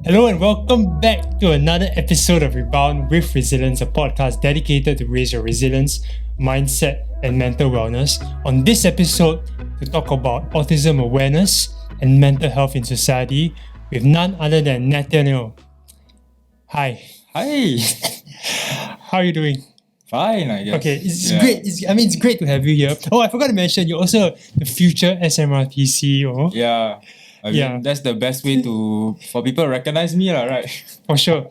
Hello and welcome back to another episode of Rebound with Resilience, a podcast dedicated to raise your resilience, mindset, and mental wellness. On this episode, to talk about autism awareness and mental health in society with none other than Nathanael. Hi. Hi. How are you doing? Fine, I guess. Okay, it's great. It's great to have you here. Oh, I forgot to mention, you're also the future SMRT CEO. Yeah. I mean, that's the best way for people to recognize me, right? For sure.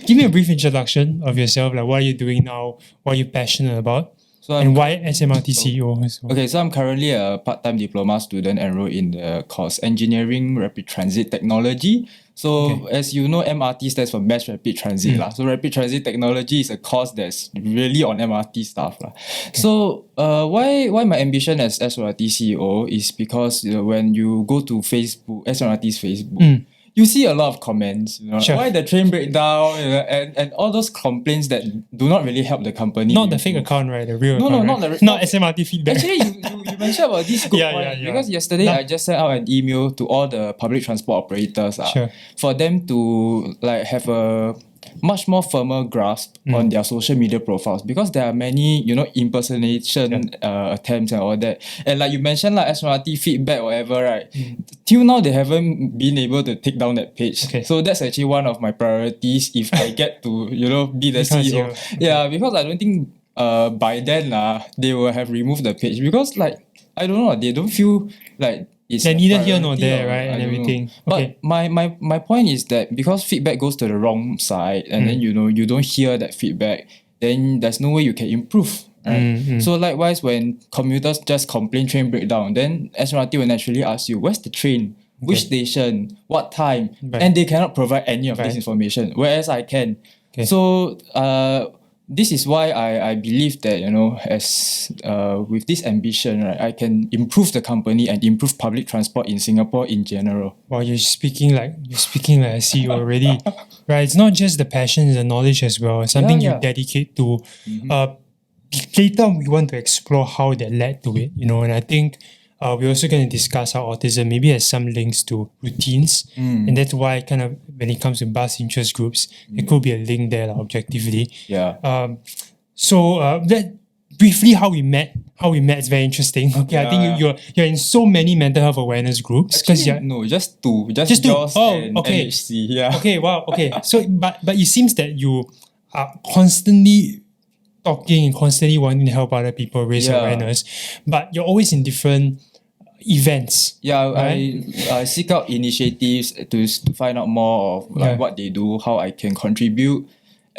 Give me a brief introduction of yourself. Like, what are you doing now? What are you passionate about? And why SMRT CEO? Okay, so I'm currently a part-time diploma student enrolled in the course Engineering Rapid Transit Technology. So as you know, MRT stands for Mass Rapid Transit. So Rapid Transit Technology is a course that's really on MRT stuff. So why my ambition as SMRT CEO is because when you go to Facebook, SMRT's Facebook, you see a lot of comments, why the train breakdown, and all those complaints that do not really help the company. Not the fake account, right? The real account. Not SMRT feedback. Actually, you mentioned about this good point. Because yesterday I just sent out an email to all the public transport operators for them to have a much more firmer grasp on their social media profiles, because there are many, impersonation attempts and all that. And like you mentioned, SMRT feedback, whatever, right? Till now, they haven't been able to take down that page. So that's actually one of my priorities if I get to, be the CEO. Yeah, because I don't think by then they will have removed the page, because I don't know, they don't feel like it's neither here nor there, right? And everything. But my point is that because feedback goes to the wrong side, and then you don't hear that feedback, then there's no way you can improve. Right? So likewise, when commuters just complain train breakdown, then SMRT will naturally ask you, where's the train? Which station? What time? And they cannot provide any of this information, whereas I can. So this is why I believe that, as with this ambition, right, I can improve the company and improve public transport in Singapore in general. Wow, you're speaking like a CEO already. Right? It's not just the passion, it's the knowledge as well. It's something you dedicate to. Later we want to explore how that led to it, and I think we're also going to discuss how autism maybe has some links to routines, and that's why kind of when it comes to bus interest groups, there could be a link there objectively. So that briefly how we met is very interesting. I think you're in so many mental health awareness groups. Actually, just two. Just two. MHC. Okay, wow. Okay. So but it seems that you are constantly talking and constantly wanting to help other people raise awareness, but you're always in different events. Right? I seek out initiatives to find out more of what they do, how I can contribute.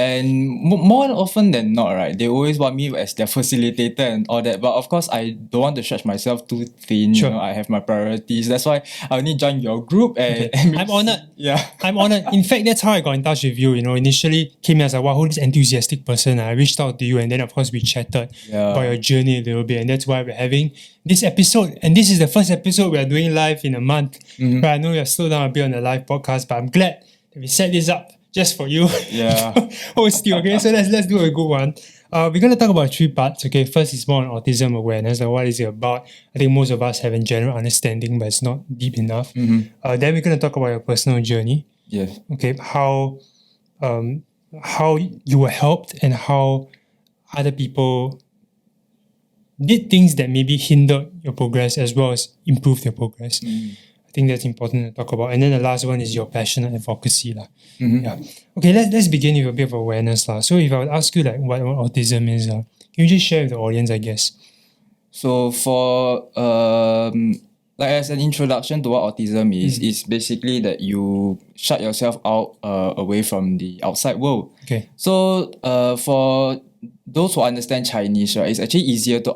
And more often than not, right, they always want me as their facilitator and all that. But of course, I don't want to stretch myself too thin. I have my priorities. That's why I only joined your group. And I'm honored. I'm honored. In fact, that's how I got in touch with you. Initially came as wow, who's this enthusiastic person? I reached out to you, and then of course we chatted about your journey a little bit, and that's why we're having this episode. And this is the first episode we are doing live in a month. But I know we have slowed down a bit on the live podcast, but I'm glad that we set this up just for you. Host you. Okay, so let's do a good one. We're going to talk about 3 parts. Okay, first is more on autism awareness. Like, what is it about? I think most of us have a general understanding, but it's not deep enough. Then we're going to talk about your personal journey. Okay, how you were helped and how other people did things that maybe hindered your progress as well as improved your progress. I think that's important to talk about. And then the last one is your passion and advocacy. Okay, let's begin with a bit of awareness. So if I would ask you what autism is, can you just share with the audience, I guess? So for as an introduction to what autism is basically that you shut yourself out away from the outside world. So for those who understand Chinese, right, it's actually easier to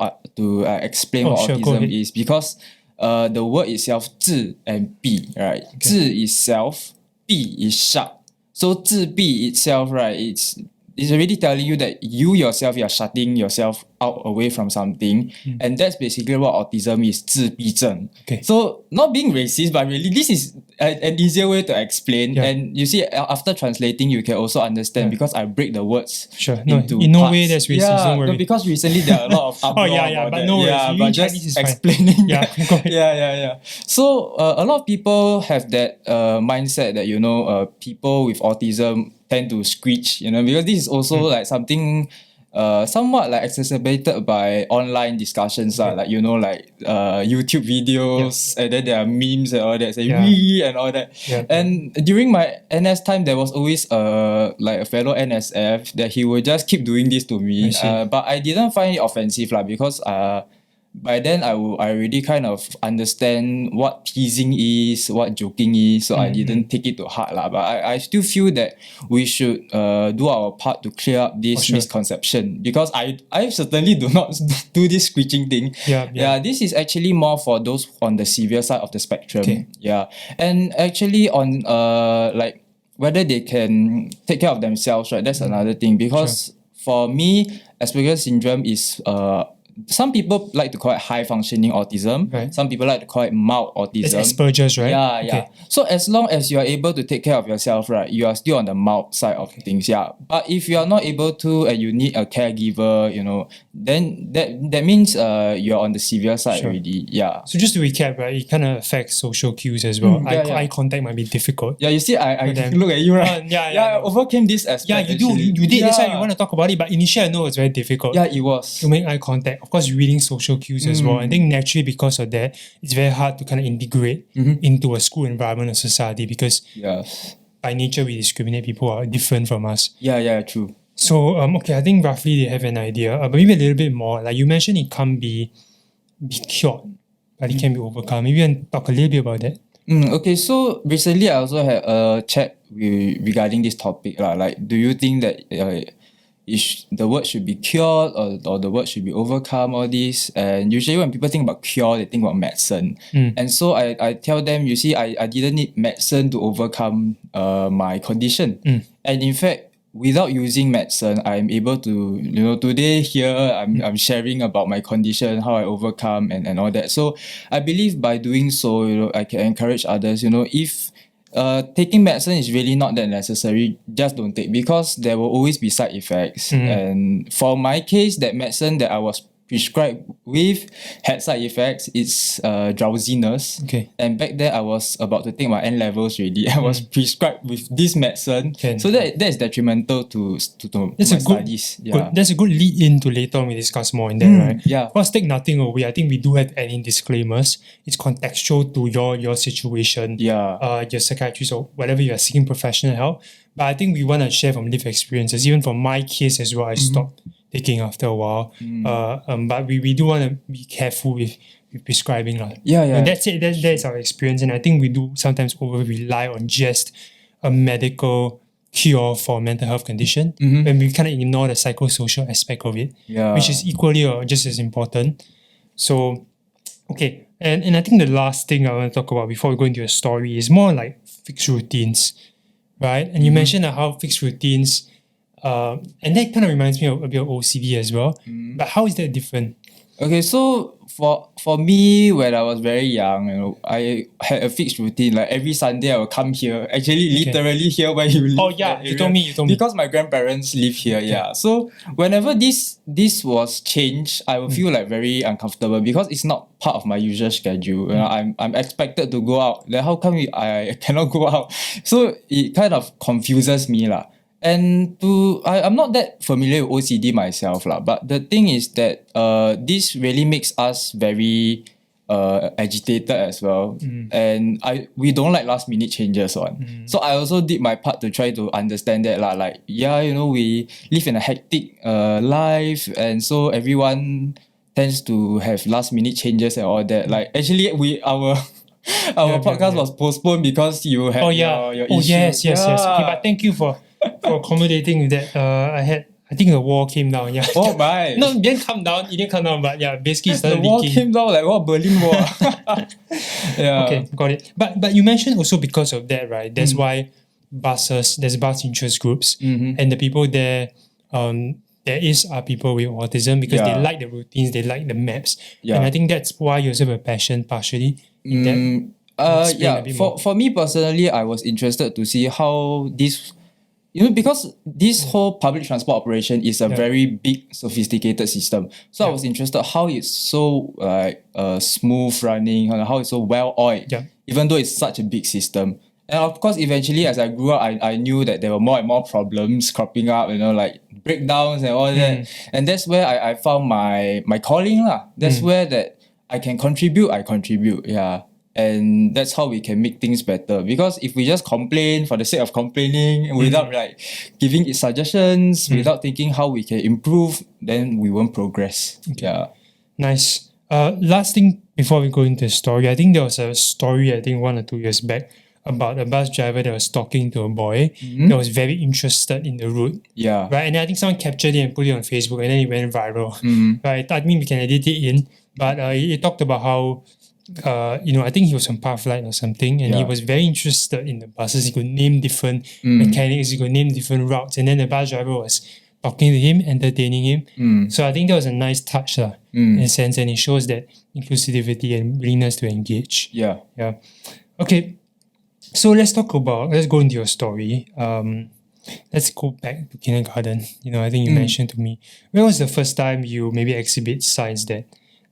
explain what autism is, because the word itself, 自 and 闭, right? 自 is self, 闭 is shut. So 自闭 itself, right, it's already telling you that you yourself, you're shutting yourself out away from something. And that's basically what autism is, 自闭症. Okay. So not being racist, but really this is an easier way to explain. And you see, after translating, you can also understand because I break the words into in no parts. way that's racist. Don't worry. No, because recently there are a lot of uproar about but that. no worries. Yeah, but just Chinese is explaining. Fine. Yeah. So a lot of people have that mindset that people with autism tend to screech, because this is also like something somewhat like exacerbated by online discussions, like YouTube videos, and then there are memes and all that, say we and all that. And during my NS time, there was always like a fellow NSF that he would just keep doing this to me, but I didn't find it offensive because by then I already kind of understand what teasing is, what joking is, so I didn't take it to heart but I still feel that we should do our part to clear up this misconception, because I certainly do not do this screeching thing. This is actually more for those on the severe side of the spectrum. And actually on like whether they can take care of themselves, right? That's another thing, because for me, Asperger's syndrome is some people like to call it high functioning autism. Some people like to call it mild autism. It's Asperger's, right? Yeah. So as long as you are able to take care of yourself, right, you are still on the mild side of things. But if you are not able to and you need a caregiver, then that means you're on the severe side already. So just to recap, right, it kind of affects social cues as well. Eye contact might be difficult. You see, I look at you, right? I overcame this aspect. You did. That's why you want to talk about it. But initially, I know it's very difficult. Yeah, it was. To make eye contact. Of course, reading social cues as well. I think naturally because of that, it's very hard to kind of integrate into a school environment or society, because by nature we discriminate. People are different from us. Yeah, true. So I think roughly they have an idea, but maybe a little bit more. Like you mentioned, it can't be cured, but it can be overcome. Maybe you can talk a little bit about that. Okay, so recently I also had a chat regarding this topic. Like, do you think that the word should be cured or the word should be overcome, all this? And usually when people think about cure, they think about medicine. And so I tell them, you see, I didn't need medicine to overcome my condition. And in fact, without using medicine, I'm able to, today here, I'm sharing about my condition, how I overcome and all that. So I believe by doing so, I can encourage others, if taking medicine is really not that necessary, just don't take, because there will always be side effects. And for my case, that medicine that I was prescribed with had side effects. It's drowsiness. And back then I was about to take my N-levels already. I was prescribed with this medicine. So that is detrimental to my studies. That's a good lead in to later on we discuss more in that, right? Of course, take nothing away. I think we do have any disclaimers. It's contextual to your situation, your psychiatrist or whatever you are seeking professional help. But I think we want to share from lived experiences. Even for my case as well, I stopped taking after a while. But we do want to be careful with prescribing. And that's it. That's our experience. And I think we do sometimes over-rely on just a medical cure for a mental health condition, when we kind of ignore the psychosocial aspect of it, which is equally or just as important. So, okay. And I think the last thing I want to talk about before we go into a story is more like fixed routines, right? And you mentioned how fixed routines, and that kind of reminds me of a bit of OCD as well. But how is that different? Okay, so for me, when I was very young, I had a fixed routine. Like every Sunday, I would come here. Actually, literally here where you live. Oh yeah, you told me. Because my grandparents live here. So whenever this was changed, I would feel like very uncomfortable because it's not part of my usual schedule. I'm expected to go out. Then how come I cannot go out? So it kind of confuses me lah. And I'm not that familiar with OCD myself but the thing is that this really makes us very agitated as well. And we don't like last minute changes on. So I also did my part to try to understand that like we live in a hectic life, and so everyone tends to have last minute changes and all that. Like actually our podcast was postponed because you had your issue. Yes. Okay, but thank you for accommodating with that. I think the wall came down. Oh my! No, it didn't come down. But basically it started leaking. The wall came down like what, Berlin Wall? Okay, got it. But you mentioned also because of that, right? That's why there's bus interest groups, and the people there there are people with autism because they like the routines, they like the maps. Yeah. And I think that's why you also have a passion partially in that. For me personally, I was interested to see how this, because this whole public transport operation is a very big, sophisticated system. So I was interested how it's so smooth running, how it's so well oiled, even though it's such a big system. And of course, eventually, as I grew up, I knew that there were more and more problems cropping up, like breakdowns and all that. And that's where I found my calling lah. That's where that I can contribute. Yeah. And that's how we can make things better. Because if we just complain for the sake of complaining without like giving it suggestions, without thinking how we can improve, then we won't progress. Okay. Yeah. Nice. Last thing before we go into the story, I think there was a story 1 or 2 years back about a bus driver that was talking to a boy that was very interested in the route. Yeah. Right. And I think someone captured it and put it on Facebook and then it went viral. Right. I mean we can edit it in. But he talked about how I think he was on Pathlight or something, and he was very interested in the buses. He could name different mechanics, he could name different routes, and then the bus driver was talking to him, entertaining him. So I think that was a nice touch in a sense, and it shows that inclusivity and willingness to engage. Yeah. Okay, so let's go into your story. Let's go back to kindergarten. I think you mentioned to me, when was the first time you maybe exhibit signs that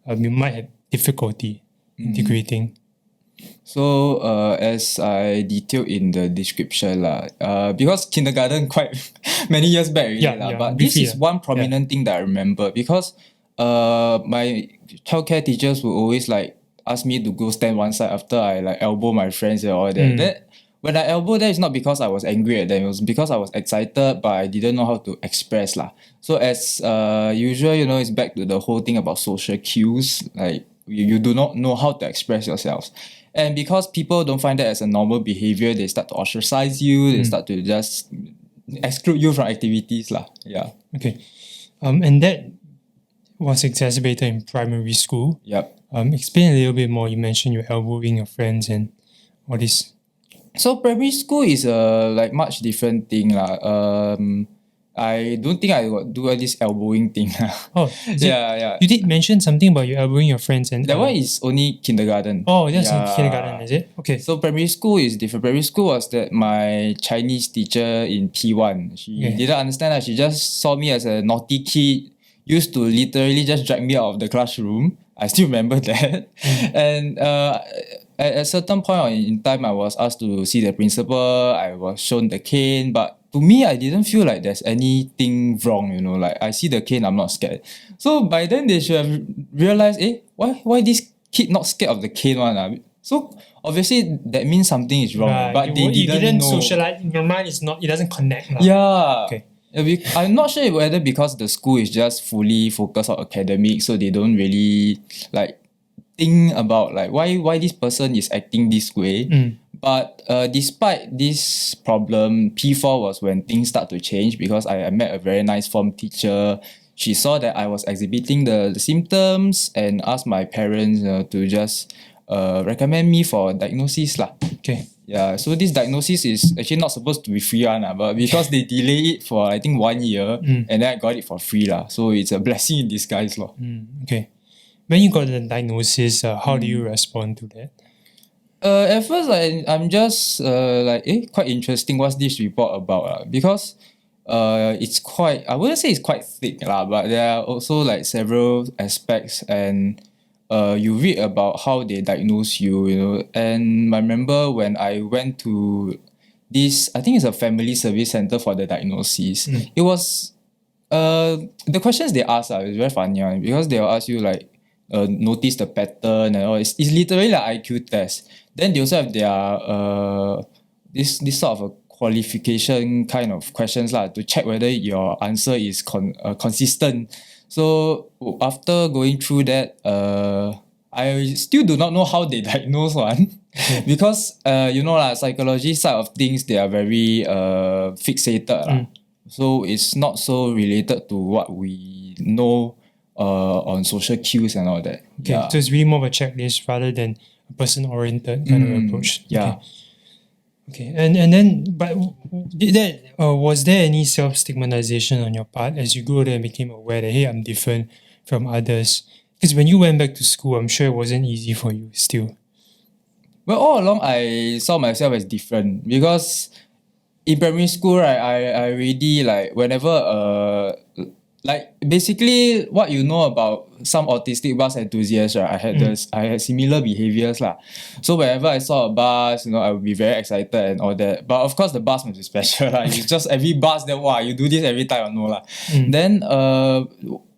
you might have difficulty integrating? So as I detailed in the description because kindergarten quite many years back already, but this is one prominent thing that I remember, because my childcare teachers would always like ask me to go stand one side after I like elbow my friends and all that. That when I elbow that, it's not because I was angry at them, it was because I was excited, but I didn't know how to express lah. So as usual, it's back to the whole thing about social cues, like you do not know how to express yourselves. And because people don't find that as a normal behavior, they start to ostracize you, they start to just exclude you from activities lah. Yeah. Okay. And that was exacerbated in primary school. Yep. Explain a little bit more. You mentioned you're elbowing your friends and all this. So primary school is a like much different thing lah. I don't think I would do this elbowing thing. Oh, yeah. You did mention something about you elbowing your friends, and that one is only kindergarten. Oh, that's in kindergarten, is it? Okay. So primary school is different. Primary school was that my Chinese teacher in P1, she didn't understand that. She just saw me as a naughty kid, used to literally just drag me out of the classroom. I still remember that. And at a certain point in time, I was asked to see the principal. I was shown the cane, but to me, I didn't feel like there's anything wrong, like I see the cane, I'm not scared. So by then they should have realized, why this kid not scared of the cane one? So obviously that means something is wrong, but they didn't know. Socialize. In your mind, it doesn't connect. Yeah. Okay. I'm not sure whether because the school is just fully focused on academics, so they don't really like think about like why this person is acting this way. But despite this problem, P4 was when things start to change, because I met a very nice form teacher. She saw that I was exhibiting the symptoms and asked my parents to just recommend me for diagnosis lah. Okay. Yeah, so this diagnosis is actually not supposed to be free but because they delay it for I think 1 year, and then I got it for free lah. So it's a blessing in disguise lah. Okay. When you got the diagnosis, how do you respond to that? At first, I'm just quite interesting. What's this report about? Because it's quite, I wouldn't say it's quite thick, but there are also like several aspects, and you read about how they diagnose you, And I remember when I went to this, I think it's a family service center for the diagnosis. It was, the questions they ask is very funny because they'll ask you like, notice the pattern and all. It's literally like IQ test. Then they also have their this sort of a qualification kind of questions to check whether your answer is consistent. So after going through that, I still do not know how they diagnose one. Because psychology side of things, they are very fixated. So it's not so related to what we know on social cues and all that. Okay, so it's really more of a checklist rather than a person-oriented kind of approach. Yeah. Okay, and then, but was there any self-stigmatization on your part as you grew older and became aware that, hey, I'm different from others? Because when you went back to school, I'm sure it wasn't easy for you still. Well, all along I saw myself as different because in primary school, right, I really like whenever like basically what you know about some autistic bus enthusiasts, right? I had similar behaviors lah. So whenever I saw a bus, I would be very excited and all that. But of course the bus must be special lah. It's just every bus then wow, you do this every time or no lah. Then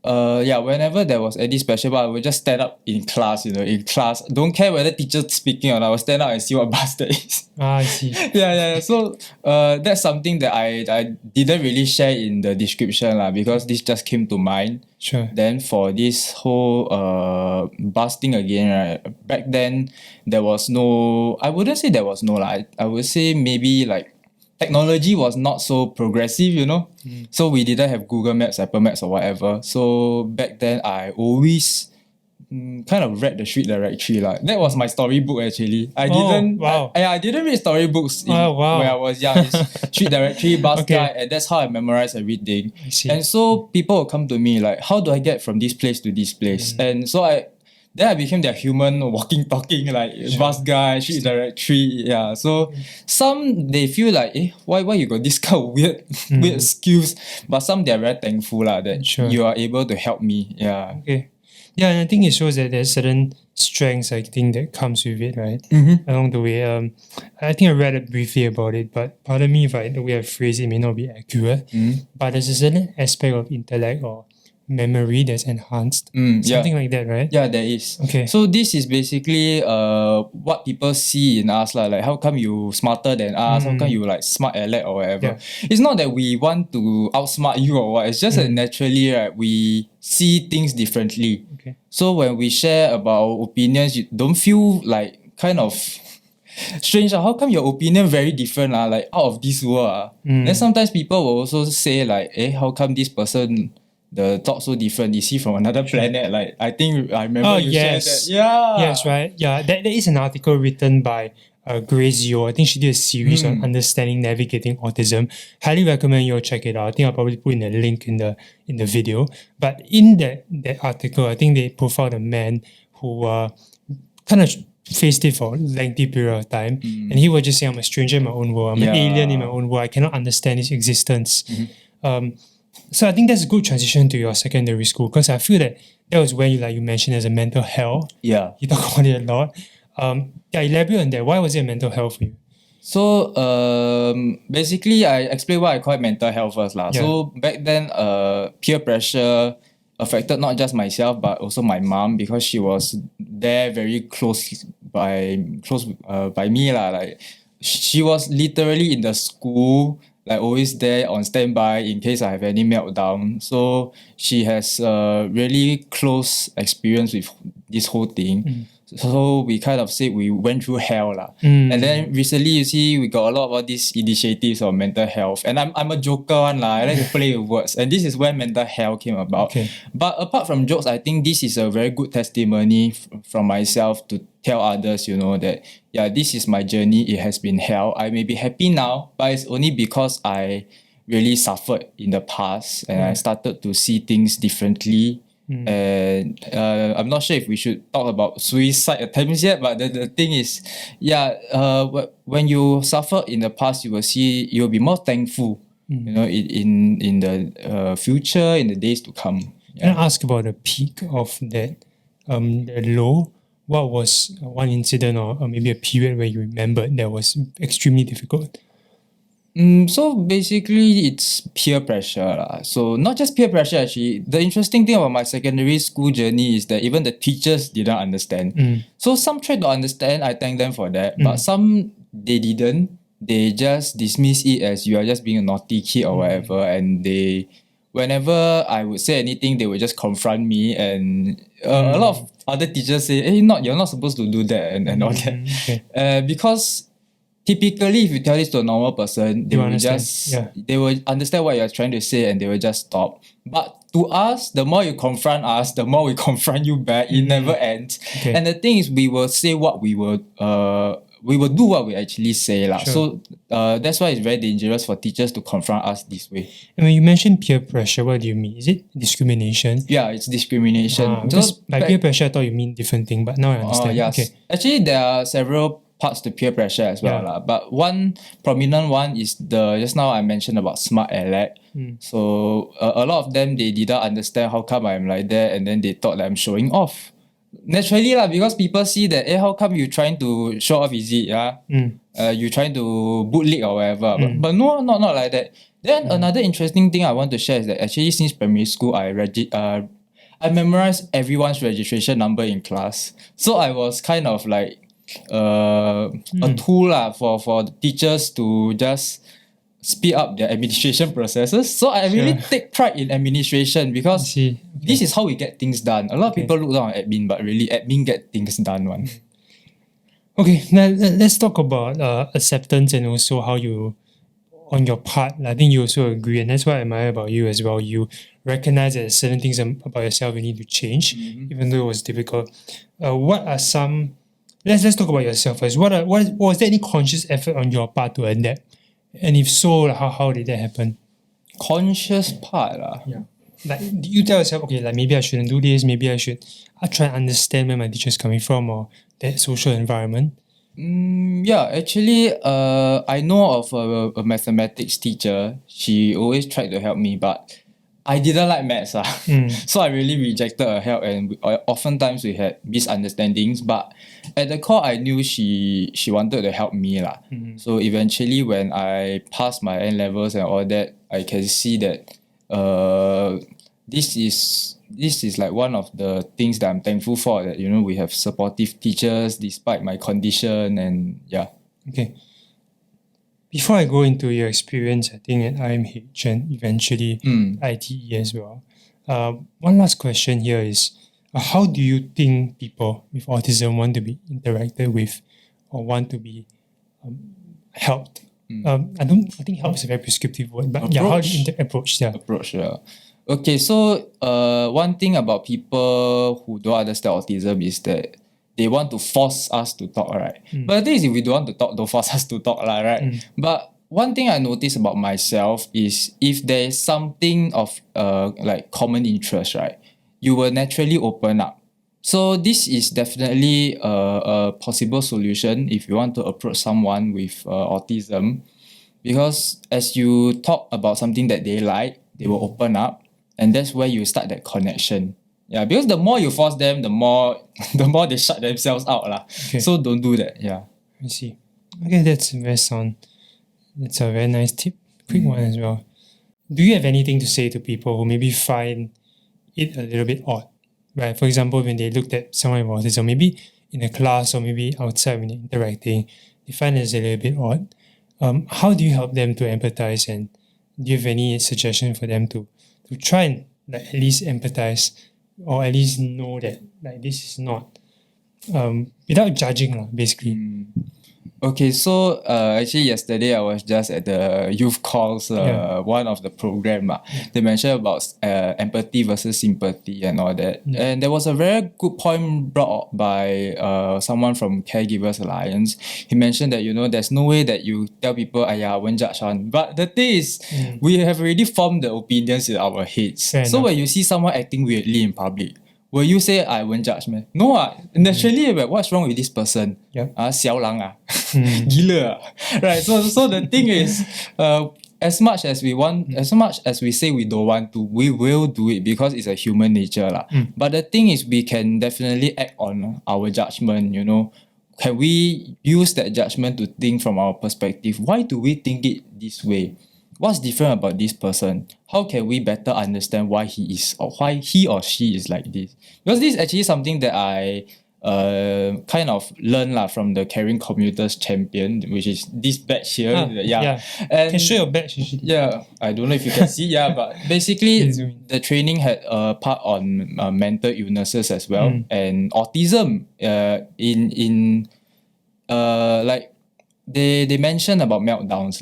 whenever there was any special bus, I would just stand up in class, in class. Don't care whether teacher's speaking or not, I will stand up and see what bus that is. I see. Yeah. So that's something that I didn't really share in the description lah, because this just came to mind. Sure. Then for this whole bus thing again, right? Back then there was no. I wouldn't say there was no lah. I would say maybe like technology was not so progressive, So we didn't have Google Maps, Apple Maps or whatever. So back then I always kind of read the street directory. That was my storybook actually. I didn't read storybooks when I was young. It's street directory, bus guide, and that's how I memorized everything. And so people would come to me like, how do I get from this place to this place? And so I became their human walking, talking, like bus guy, street directory. Yeah. So some they feel like, why you got this kind of weird skills? But some they're very thankful that you are able to help me. Yeah. Okay. Yeah, and I think it shows that there's certain strengths, I think, that comes with it, right? Along the way. I think I read it briefly about it, but pardon me if the way I phrase it may not be accurate. But there's a certain aspect of intellect or memory that's enhanced. Something like that, right? Yeah, there is. Okay. So this is basically what people see in us, like how come you smarter than us, how come you like smart alert or whatever. Yeah. It's not that we want to outsmart you or what, it's just that naturally, right, we see things differently. Okay. So when we share about our opinions, you don't feel like kind of strange. How come your opinion very different? Like out of this world. Then sometimes people will also say like, how come this person the thought so different? Is he from another planet? Like I think I remember you shared that. Yeah. Yes, right. Yeah, there is an article written by Grace Yo. I think she did a series on understanding navigating autism. Highly recommend you all check it out. I think I'll probably put in a link in the video. But in that article, I think they profiled a man who kind of faced it for a lengthy period of time, and he would just say, "I'm a stranger in my own world. I'm an alien in my own world. I cannot understand his existence." So I think that's a good transition to your secondary school, because I feel that was when you mentioned as a mental health. Yeah. You talk about it a lot. Elaborate on that. Why was it mental health for you? So basically I explain why I call it mental health first. Yeah. So back then peer pressure affected not just myself but also my mom, because she was there very close by me. Like she was literally in the school, like always there on standby in case I have any meltdown. So she has a really close experience with this whole thing. So we kind of say we went through hell. And then recently you see we got a lot of all these initiatives on mental health. And I'm a joker one. I like to play with words. And this is where mental health came about. Okay. But apart from jokes, I think this is a very good testimony from myself to tell others, that this is my journey. It has been hell. I may be happy now, but it's only because I really suffered in the past and I started to see things differently. And I'm not sure if we should talk about suicide attempts yet, but the thing is, when you suffer in the past, you'll be more thankful, in the future, in the days to come. Can I ask about the peak of that, the low? What was one incident or maybe a period where you remembered that was extremely difficult? So basically it's peer pressure. So not just peer pressure actually. The interesting thing about my secondary school journey is that even the teachers didn't understand. So some tried to understand, I thank them for that. But some, they didn't. They just dismiss it as you are just being a naughty kid or whatever. And whenever I would say anything, they would just confront me. And a lot of other teachers say, hey, you're not supposed to do that and all that. Because typically, if you tell this to a normal person, they will understand what you're trying to say and they will just stop. But to us, the more you confront us, the more we confront you back. It never ends. And the thing is, we will say what we we will do what we actually say lah. Sure. So that's why it's very dangerous for teachers to confront us this way. And when you mention peer pressure, what do you mean? Is it discrimination? Yeah, it's discrimination. Because by peer pressure, I thought you mean different thing, but now I understand. Yes. Okay. Actually, there are several parts to peer pressure as well. Yeah. But one prominent one is just now I mentioned about smart aleck. So a lot of them, they didn't understand how come I'm like that, and then they thought that I'm showing off. Naturally because people see that, how come you trying to show off, is it? You trying to bootleg or whatever. But no, not like that. Then another interesting thing I want to share is that actually since primary school, I memorized everyone's registration number in class. So I was kind of like a tool for the teachers to just speed up their administration processes. So I really take pride in administration because this is how we get things done. A lot of people look down on admin, but really admin get things done one. Okay, now let's talk about acceptance and also how you, on your part, I think you also agree, and that's what I admire about you as well. You recognize that certain things about yourself you need to change, even though it was difficult. What are some... Let's talk about yourself first. Was there any conscious effort on your part to adapt? And if so, how did that happen? Conscious part? Yeah. Like, do you tell yourself, okay, like maybe I shouldn't do this, maybe I try and understand where my teacher's coming from or that social environment? Yeah, actually, I know of a mathematics teacher. She always tried to help me, but I didn't like maths. So I really rejected her help, and oftentimes we had misunderstandings. But at the core, I knew she wanted to help me. So eventually, when I passed my N-levels and all that, I can see that this is like one of the things that I'm thankful for, that we have supportive teachers despite my condition, and yeah. Okay. Before I go into your experience, I think at IMH and eventually ITE as well, one last question here is, how do you think people with autism want to be interacted with or want to be helped? I think help is a very prescriptive word, but how do you approach? Approach, yeah. Okay, so one thing about people who don't understand autism is that they want to force us to talk, right? But the thing is, if we don't want to talk, don't force us to talk, right? But one thing I noticed about myself is if there is something of like common interest, right, you will naturally open up. So this is definitely a possible solution if you want to approach someone with autism, because as you talk about something that they like, they will open up, and that's where you start that connection. Yeah, because the more you force them, the more they shut themselves out. Okay. So don't do that. Yeah. I see. Okay, that's very sound. That's a very nice tip. Quick one as well. Do you have anything to say to people who maybe find it a little bit odd? Right? For example, when they looked at someone with autism, maybe in a class or maybe outside when they're interacting, they find it a little bit odd. How do you help them to empathize, and do you have any suggestion for them to try and like at least empathize, or at least know that like this is not without judging basically? Okay, so actually yesterday I was just at the youth calls, one of the program. They mentioned about empathy versus sympathy and all that. And there was a very good point brought up by someone from Caregivers Alliance. He mentioned that, there's no way that you tell people, I won't judge on. But the thing is, we have already formed the opinions in our heads. Fair enough. When you see someone acting weirdly in public, will you say I won't judge, man? No, naturally, what's wrong with this person? Xiao lang gila right? So the thing is, as much as we say we don't want to, we will do it because it's a human nature But the thing is, we can definitely act on our judgment. Can we use that judgment to think from our perspective? Why do we think it this way? What's different about this person? How can we better understand why he or she is like this? Because this is actually something that I kind of learned from the Caring Commuters Champion, which is this badge here. And can show your badge. Yeah, I don't know if you can see. But basically the training had a part on mental illnesses as well, and autism. They mentioned about meltdowns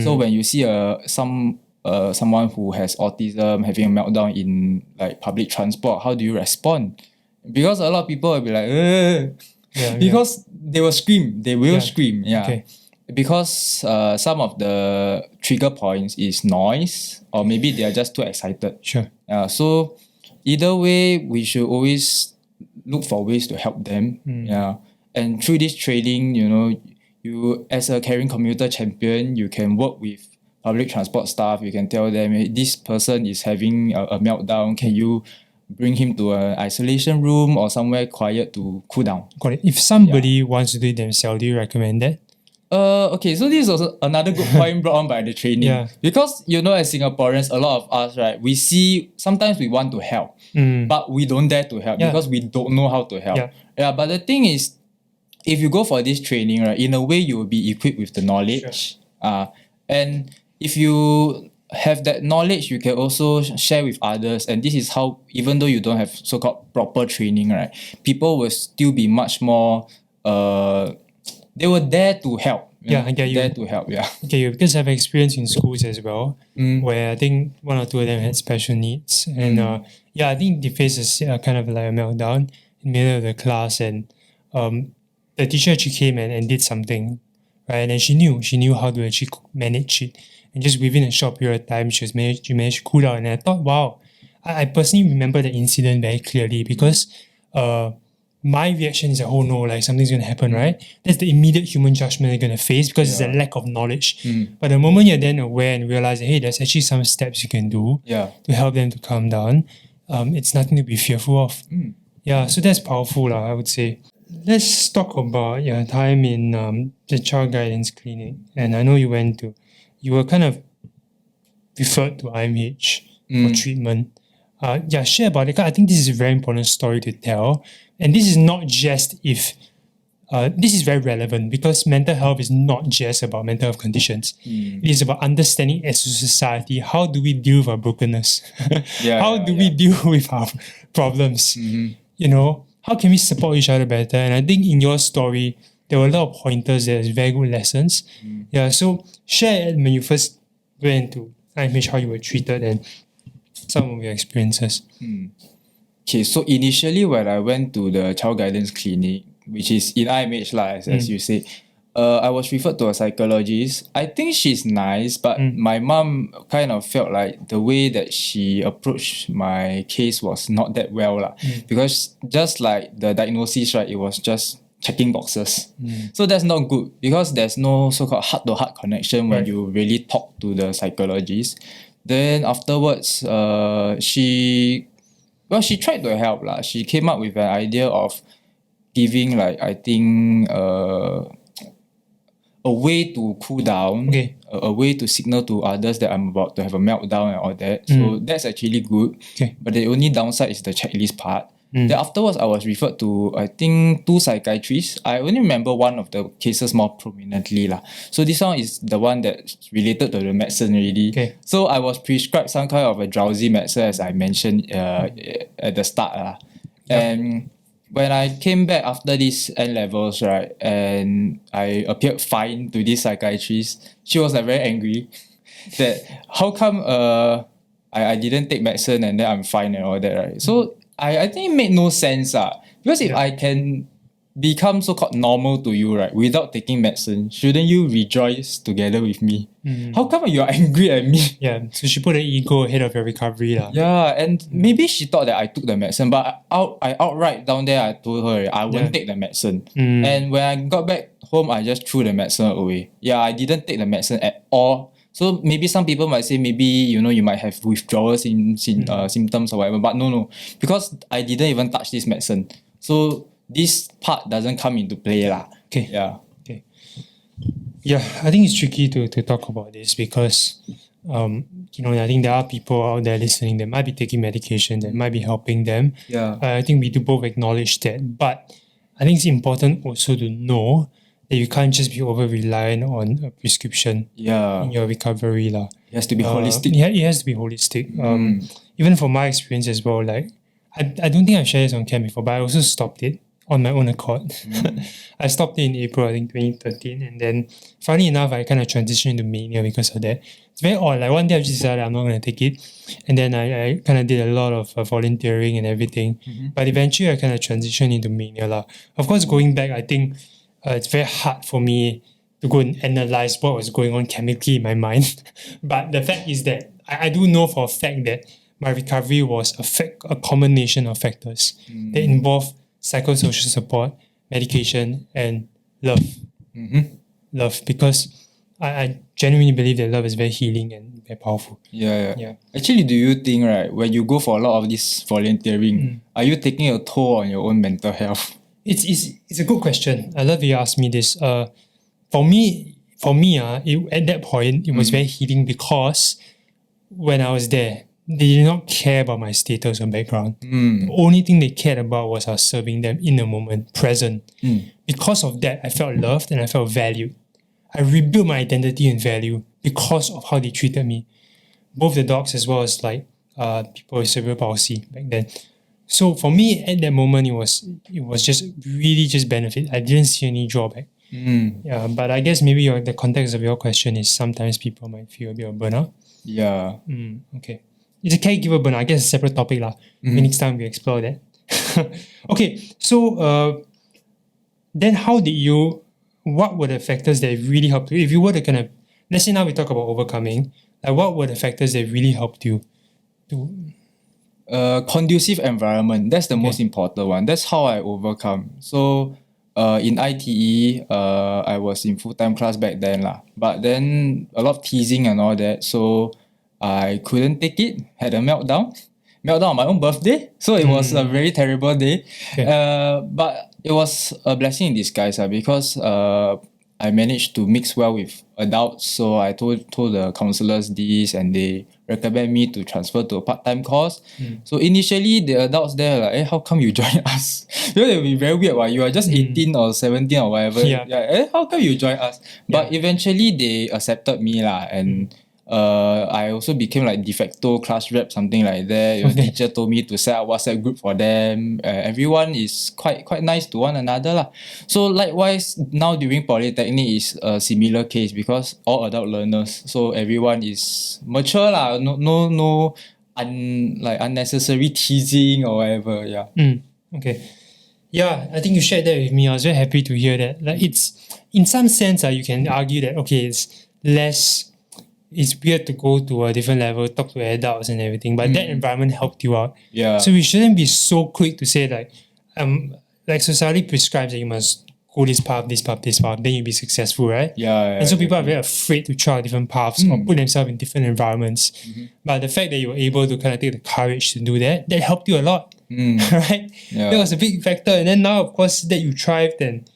So when you see someone who has autism having a meltdown in like public transport, how do you respond? Because a lot of people will be like, because they will scream. They will scream. Yeah. Okay. Because some of the trigger points is noise, or maybe they are just too excited. Sure. So either way, we should always look for ways to help them. Yeah. And through this training, you as a caring commuter champion, you can work with public transport staff. You can tell them, hey, this person is having a meltdown. Can you bring him to an isolation room or somewhere quiet to cool down? Got it. If somebody wants to do it themselves, do you recommend that? Okay, so this is also another good point brought on by the training. Because, as Singaporeans, a lot of us, right, we see, sometimes we want to help, but we don't dare to help because we don't know how to help. But the thing is, if you go for this training, right, in a way you will be equipped with the knowledge. And if you have that knowledge, you can also share with others. And this is how, even though you don't have so-called proper training, right, people will still be much more, they were there to help. I get you. There to help, Okay, because I've experience in schools as well, where I think one or two of them had special needs. And I think they faced a kind of like a meltdown in the middle of the class. And the teacher actually came and did something, right? And then she knew how to actually manage it. And just within a short period of time, she managed to cool down. And I thought, wow, I personally remember the incident very clearly because my reaction is oh no, like something's going to happen, right? That's the immediate human judgment you're going to face because it's a lack of knowledge. But the moment you're then aware and realize, hey, there's actually some steps you can do to help them to calm down, it's nothing to be fearful of. So that's powerful, I would say. Let's talk about your time in the child guidance clinic. And I know you were kind of referred to IMH for treatment. Share about it. I think this is a very important story to tell. And this is not just this is very relevant because mental health is not just about mental health conditions. It is about understanding as a society, how do we deal with our brokenness? How do we deal with our problems? How can we support each other better? And I think in your story, there were a lot of pointers there, very good lessons. So share when you first went to IMH, how you were treated and some of your experiences. Okay, so initially when I went to the child guidance clinic, which is in IMH as you say, I was referred to a psychologist. I think she's nice, but my mom kind of felt like the way that she approached my case was not that well. Because just like the diagnosis, right, it was just checking boxes. So that's not good because there's no so-called heart-to-heart connection when you really talk to the psychologist. Then afterwards, she tried to help. She came up with an idea of giving a way to cool down, a way to signal to others that I'm about to have a meltdown and all that. So that's actually good. But the only downside is the checklist part. Then afterwards, I was referred to, I think, 2 psychiatrists. I only remember one of the cases more prominently. So this one is the one that's related to the medicine already. So I was prescribed some kind of a drowsy medicine, as I mentioned at the start. And when I came back after these N-levels, right, and I appeared fine to this psychiatrist, she was very angry that how come I didn't take medicine and then I'm fine and all that, right? So I think it made no sense. Because if I can become so-called normal to you, right, without taking medicine, shouldn't you rejoice together with me? How come you're angry at me? So she put the ego ahead of your recovery. And maybe she thought that I took the medicine, but I outright down there, I told her I wouldn't take the medicine. And when I got back home, I just threw the medicine away. I didn't take the medicine at all. So maybe some people might say maybe you might have withdrawal symptoms or whatever, but no, because I didn't even touch this medicine. So this part doesn't come into play. I think it's tricky to talk about this because I think there are people out there listening that might be taking medication that might be helping them. I think we do both acknowledge that, but I think it's important also to know that you can't just be over reliant on a prescription in your recovery. It has to be holistic. It has to be holistic. Even from my experience as well, I don't think I've shared this on camp before, but I also stopped it on my own accord. I stopped it in April, I think 2013, and then funny enough, I kind of transitioned into mania because of that. It's very odd. Like one day I just decided I'm not going to take it, and then I kind of did a lot of volunteering and everything. But eventually, I kind of transitioned into mania lah. Of course, going back, I think it's very hard for me to go and analyze what was going on chemically in my mind. But the fact is that I do know for a fact that my recovery was a combination of factors that involve psychosocial support, medication, and love. Love, because I genuinely believe that love is very healing and very powerful. Yeah. Actually, do you think, right, when you go for a lot of this volunteering, are you taking a toll on your own mental health? It's a good question. I love that you asked me this. For me, at that point, it was very healing because when I was there, they did not care about my status or background. The only thing they cared about was I was serving them in the moment, present. Because of that, I felt loved and I felt valued. I rebuilt my identity and value because of how they treated me. Both the dogs as well as like people with cerebral palsy back then. So for me, at that moment, it was just really just benefit. I didn't see any drawback. Yeah, but I guess maybe the context of your question is sometimes people might feel a bit of burnout. Yeah. Okay. It's a caregiver burnout. I guess it's a separate topic lah. Next time we explore that. Okay, so then what were the factors that really helped you? If you were to kind of, let's say now we talk about overcoming, like what were the factors that really helped you to... Conducive environment. That's the most important one. That's how I overcome. So in ITE, I was in full-time class back then lah. But then a lot of teasing and all that. So I couldn't take it. Had a meltdown on my own birthday. So it was a very terrible day. But it was a blessing in disguise because I managed to mix well with adults. So I told the counselors this, and they recommend me to transfer to a part-time course. So initially, the adults there were like, hey, how come you join us? Because it will be very weird, right? You are just 18 or 17 or whatever. How come you join us? But eventually, they accepted me lah, and I also became like de facto class rep, something like that. The teacher told me to set up WhatsApp group for them. Everyone is quite nice to one another lah. So likewise, now during Polytechnic is a similar case because all adult learners. So everyone is mature lah. No unnecessary teasing or whatever. Yeah. Okay. Yeah, I think you shared that with me. I was very happy to hear that. Like it's in some sense, you can argue that it's weird to go to a different level, talk to adults and everything, but that environment helped you out. Yeah. So we shouldn't be so quick to say like society prescribes that you must go this path, then you'll be successful, right? Yeah. And so people are very afraid to try different paths or put themselves in different environments. But the fact that you were able to kind of take the courage to do that helped you a lot, right? Yeah. That was a big factor. And then now, of course, that you thrived and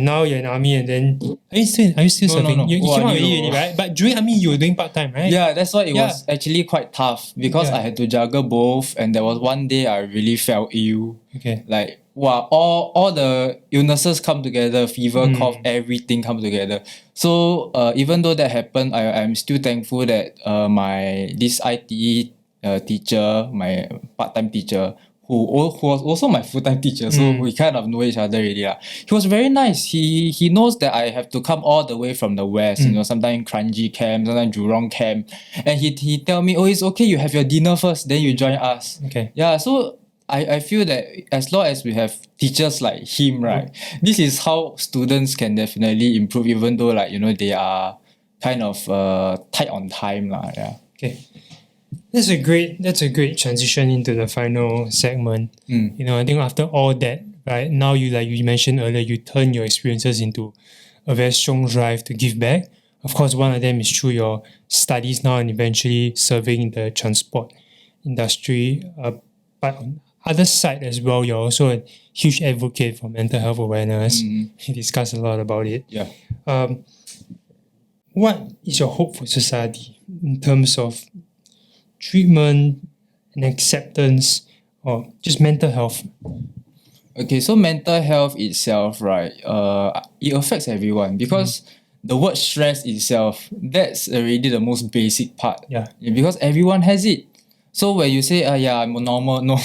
now you're in army, and then are you still serving? No. You came out already, right? But during army you were doing part-time, right? Yeah, that's why it was actually quite tough because I had to juggle both, and there was one day I really felt ill. Okay. Like wow, all the illnesses come together, fever, cough, everything come together. So even though that happened, I'm still thankful that this ITE teacher, my part-time teacher, who was also my full-time teacher, so we kind of know each other already. He was very nice. He knows that I have to come all the way from the west, sometimes Kranji camp, sometimes Jurong camp. And he tell me, oh, it's okay, you have your dinner first, then you join us. Okay. Yeah, so I feel that as long as we have teachers like him, right, this is how students can definitely improve, even though they are kind of tight on time. Yeah. Okay. That's a great transition into the final segment. I think after all that, right, now you mentioned earlier, you turn your experiences into a very strong drive to give back. Of course, one of them is through your studies now and eventually serving in the transport industry. But on the other side as well, you're also a huge advocate for mental health awareness. We discuss a lot about it. Yeah. What is your hope for society in terms of treatment and acceptance or just mental health? Okay, so mental health itself, right, it affects everyone because the word stress itself, that's already the most basic part. Yeah. Because everyone has it. So when you say, I'm normal, no,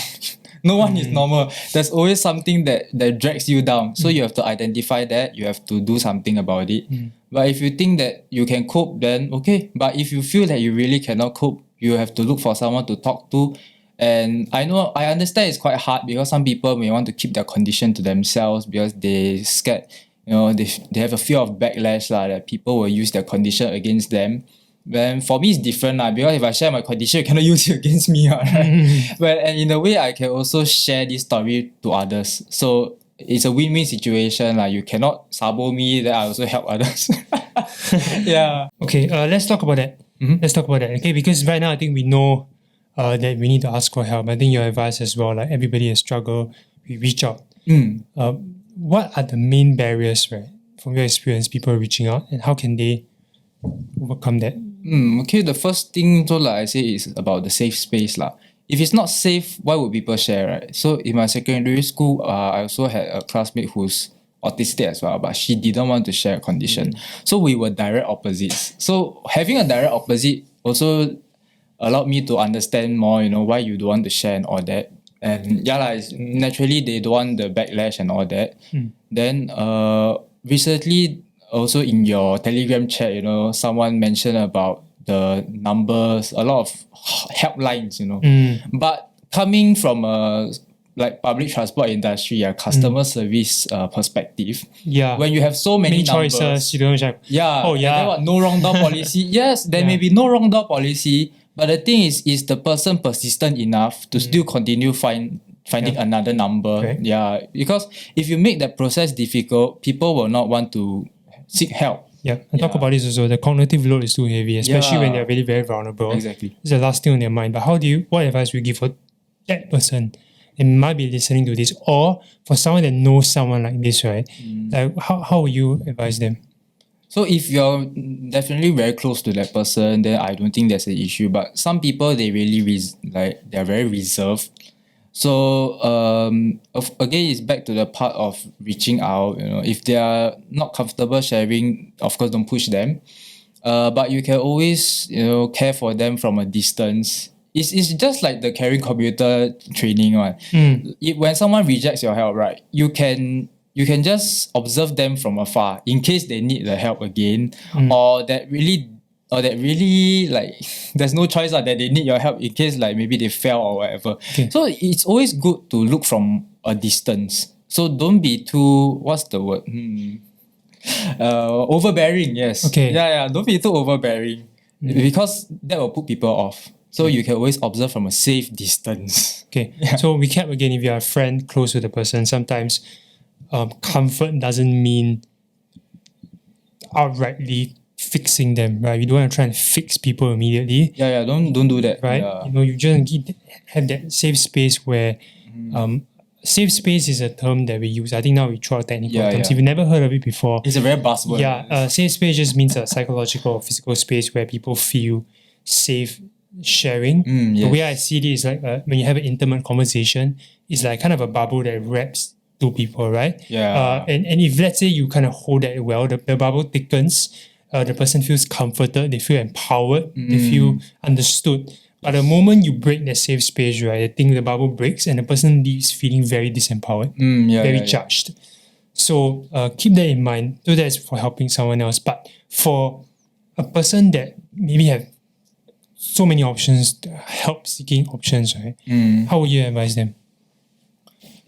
No one is normal. There's always something that drags you down. So you have to identify that. You have to do something about it. But if you think that you can cope, then okay. But if you feel that you really cannot cope, you have to look for someone to talk to. And I understand it's quite hard because some people may want to keep their condition to themselves because they scared, they have a fear of backlash that people will use their condition against them. Then for me it's different because if I share my condition, you cannot use it against me. Right? And in a way, I can also share this story to others. So it's a win-win situation. You cannot sabo me, then I also help others. Yeah. Okay, let's talk about that. Let's talk about that. Okay, because right now I think we know that we need to ask for help. I think your advice as well, like everybody has struggled, we reach out. What are the main barriers, right, from your experience, people reaching out, and how can they overcome that? Okay, the first thing, so like I say, is about the safe space. If it's not safe, why would people share, right? So in my secondary school, I also had a classmate who's autistic as well, but she didn't want to share a condition. So we were direct opposites. So having a direct opposite also allowed me to understand more, why you don't want to share and all that. And naturally they don't want the backlash and all that. Then recently, also in your Telegram chat, someone mentioned about the numbers, a lot of helplines, But coming from a public transport industry, a customer service perspective, when you have so many choices, numbers, you don't check. no wrong door policy. Yes, there may be no wrong door policy, but the thing is the person persistent enough to still continue finding another number. Right. Because if you make that process difficult, people will not want to seek help. And talk about this also. The cognitive load is too heavy, especially when they're really very vulnerable. Exactly. It's the last thing on their mind. But what advice would you give for that person that might be listening to this, or for someone that knows someone like this, right? How would you advise them? So if you're definitely very close to that person, then I don't think there's an issue. But some people, they really they're very reserved. So again, it's back to the part of reaching out. If they are not comfortable sharing, of course, don't push them. But you can always care for them from a distance. It's just like the caring computer training one. When someone rejects your help, right, you can just observe them from afar in case they need the help again, or that really there's no choice that they need your help in case maybe they fell or whatever. Okay. So it's always good to look from a distance. So don't be too, what's the word? Overbearing, yes. Okay. Don't be too overbearing because that will put people off. So you can always observe from a safe distance. Okay. So recap again, if you're a friend close to the person, sometimes comfort doesn't mean outrightly fixing them, right? You don't want to try and fix people immediately. Don't do that. Right? You just have that safe space where safe space is a term that we use. I think now we throw out technical terms. If you've never heard of it before, it's a very buzzword. Safe space just means a psychological or physical space where people feel safe sharing. The way I see it is when you have an intimate conversation, it's like kind of a bubble that wraps two people, right? And if let's say you kind of hold that well, the bubble thickens, the person feels comforted, they feel empowered, they feel understood. But the moment you break that safe space, right, the bubble breaks and the person leaves feeling very disempowered, very judged. So keep that in mind. So that's for helping someone else. But for a person that maybe have so many options, help-seeking options, right? How would you advise them?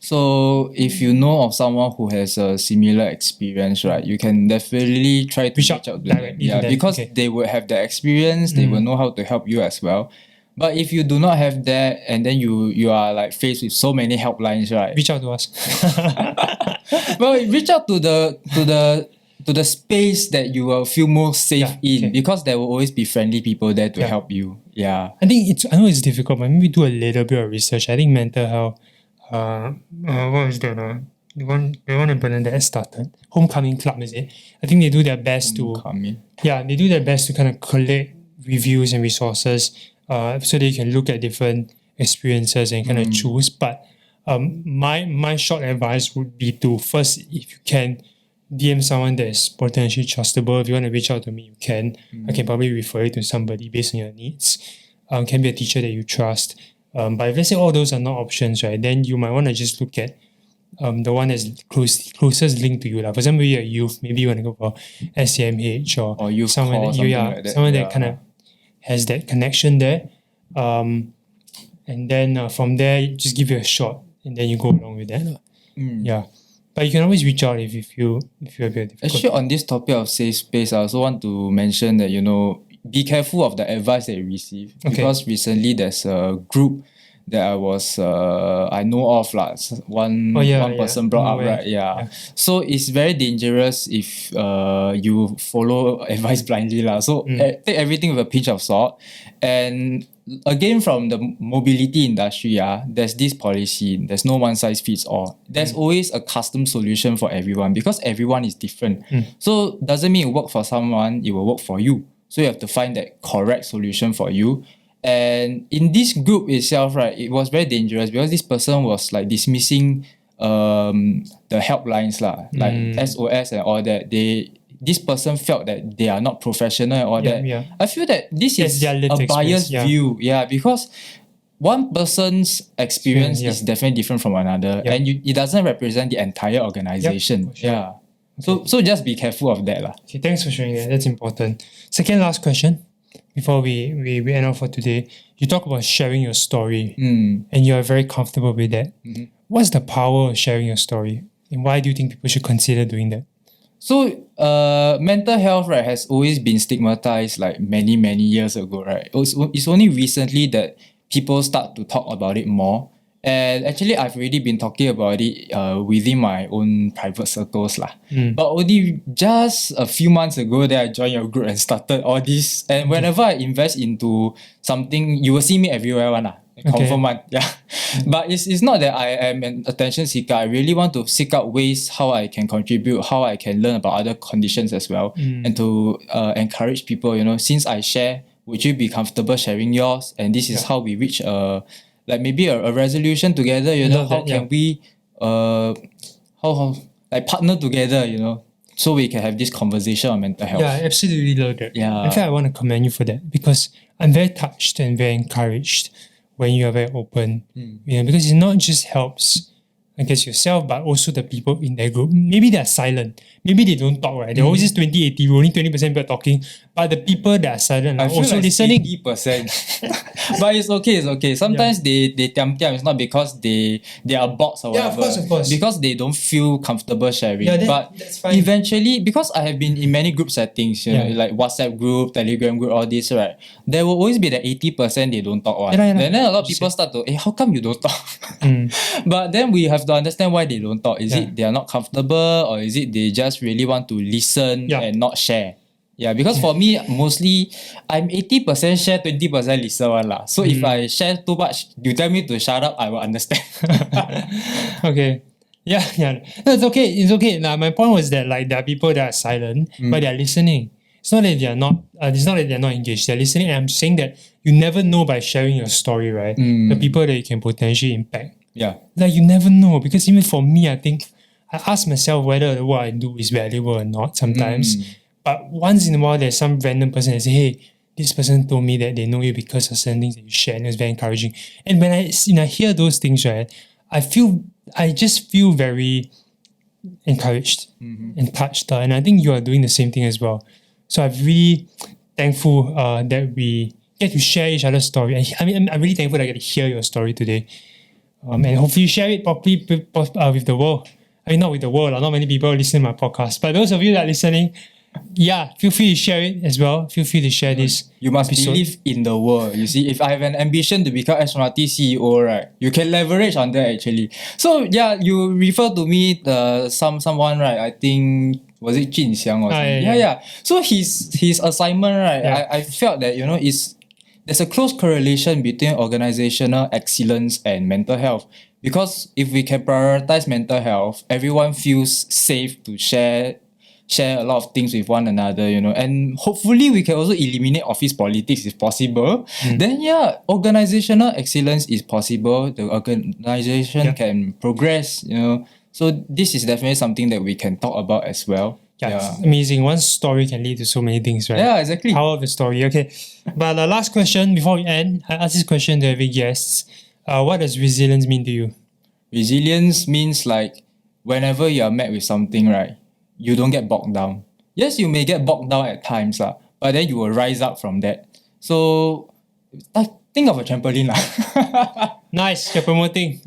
So if you know of someone who has a similar experience, right, you can definitely try to reach out to them. Because they will have the experience, they will know how to help you as well. But if you do not have that, and then you are faced with so many helplines, right? Reach out to us. Well, reach out to the space that you will feel most safe in, because there will always be friendly people there to help you. I know it's difficult, but maybe do a little bit of research. I think mental health. What is that? The one in Bernadette started. Homecoming Club, is it? I think they do their best they do their best to kind of collect reviews and resources so they can look at different experiences and kind of choose. But my short advice would be to first, if you can, DM someone that is potentially trustable. If you want to reach out to me, you can. I can probably refer you to somebody based on your needs. Can be a teacher that you trust. But if let's say all those are not options, right, then you might want to just look at the one that's closest linked to you. Like for example, you're a youth, maybe you want to go for SMH or youth someone call, that someone that kind of has that connection there. And then from there, just give it a shot, and then you go along with that. Yeah. But you can always reach out if you feel a bit difficult. Actually, on this topic of safe space, I also want to mention that, be careful of the advice that you receive. Okay. Because recently there's a group that I know of one person brought up, right? Yeah. So it's very dangerous if you follow advice blindly So take everything with a pinch of salt. And again, from the mobility industry, there's this policy. There's no one size fits all. There's always a custom solution for everyone because everyone is different. So doesn't mean it work for someone, it will work for you. So you have to find that correct solution for you. And in this group itself, right, it was very dangerous because this person was like dismissing the helplines, like SOS and all that. This person felt that they are not professional and all that. Yeah. I feel that this is a biased view. Yeah, because one person's experience is definitely different from another. And it doesn't represent the entire organization. Sure. Yeah. Okay. So just be careful of that. Okay, thanks for sharing that. That's important. Second last question. Before we end off for today, you talk about sharing your story and you're very comfortable with that. What's the power of sharing your story? And why do you think people should consider doing that? So, mental health, right, has always been stigmatized like many, many years ago, right? It's only recently that people start to talk about it more. And actually, I've already been talking about it within my own private circles. But only just a few months ago that I joined your group and started all this. And whenever I invest into something, you will see me everywhere. Confirm one. Yeah. But it's not that I am an attention seeker. I really want to seek out ways how I can contribute, how I can learn about other conditions as well. And to encourage people, since I share, would you be comfortable sharing yours? And this is how we reach maybe a resolution together, how can we partner together, so we can have this conversation on mental health. Yeah, I absolutely love that. Yeah. In fact, I want to commend you for that because I'm very touched and very encouraged when you are very open. Because it not just helps, I guess, yourself, but also the people in that group. Maybe they're silent. Maybe they don't talk, right? They're always just 20-80 rule, only 20% people talking. But the people that are silent are also listening. 80%. But it's okay. Sometimes they tiam. It's not because they are bots or whatever. Of course. Because they don't feel comfortable sharing. But that's fine. Eventually, because I have been in many group settings, like WhatsApp group, Telegram group, all this, right? There will always be the 80% they don't talk. Then a lot of people start to, how come you don't talk? But then we have to understand why they don't talk. Is it they are not comfortable, or is it they just really want to listen and not share? Yeah, because for me, mostly, I'm 80% share, 20% listen. So if I share too much, you tell me to shut up, I will understand. Okay. Yeah. No, it's okay. It's okay. Now, my point was that there are people that are silent, but they are listening. It's not that they are not. It's not that they are not engaged. They're listening, and I'm saying that you never know by sharing your story, right? The people that you can potentially impact. Yeah. You never know, because even for me, I think I ask myself whether what I do is valuable or not sometimes. But once in a while, there's some random person that say, hey, this person told me that they know you because of certain things that you share, and it's very encouraging. And when I hear those things, right, I just feel very encouraged and touched. And I think you are doing the same thing as well. So I'm really thankful that we get to share each other's story. I'm really thankful that I get to hear your story today. And hopefully you share it properly with the world. I mean, not with the world. Not many people listen to my podcast. But those of you that are listening, feel free to share it as well. Feel free to share this. You must believe in the world. You see, if I have an ambition to become SMRT CEO, right, you can leverage on that actually. So you refer to me someone, right? I think was it Jin Xiang or something? Yeah. So his assignment, right? I felt that there's a close correlation between organizational excellence and mental health. Because if we can prioritize mental health, everyone feels safe to share a lot of things with one another, and hopefully we can also eliminate office politics if possible. Then organizational excellence is possible. The organization can progress, So this is definitely something that we can talk about as well. It's amazing. One story can lead to so many things, right? Yeah, exactly. Power of the story. Okay. But the last question before we end, I ask this question to every guest. What does resilience mean to you? Resilience means like whenever you are met with something, right, you don't get bogged down. Yes, you may get bogged down at times, but then you will rise up from that. So think of a trampoline. Nice, you're promoting.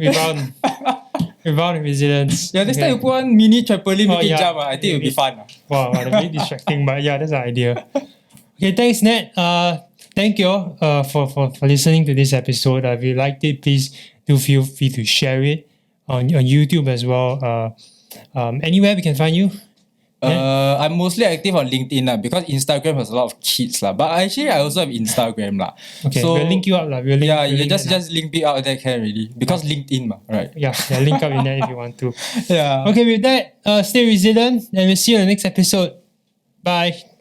Rebound resilience. Yeah, this time you put one mini trampoline, make it jump. I think it'll be fun. Wow, a bit distracting, but yeah, that's the idea. Okay, thanks, Nat. Thank you all for listening to this episode. If you liked it, please do feel free to share it on YouTube as well. Anywhere we can find you? I'm mostly active on LinkedIn because Instagram has a lot of kids but actually I also have Instagram Okay, so we'll link you up you just link me out there can already because LinkedIn right? Yeah, link up in there if you want to. Yeah. Okay, with that, stay resilient and we'll see you in the next episode. Bye.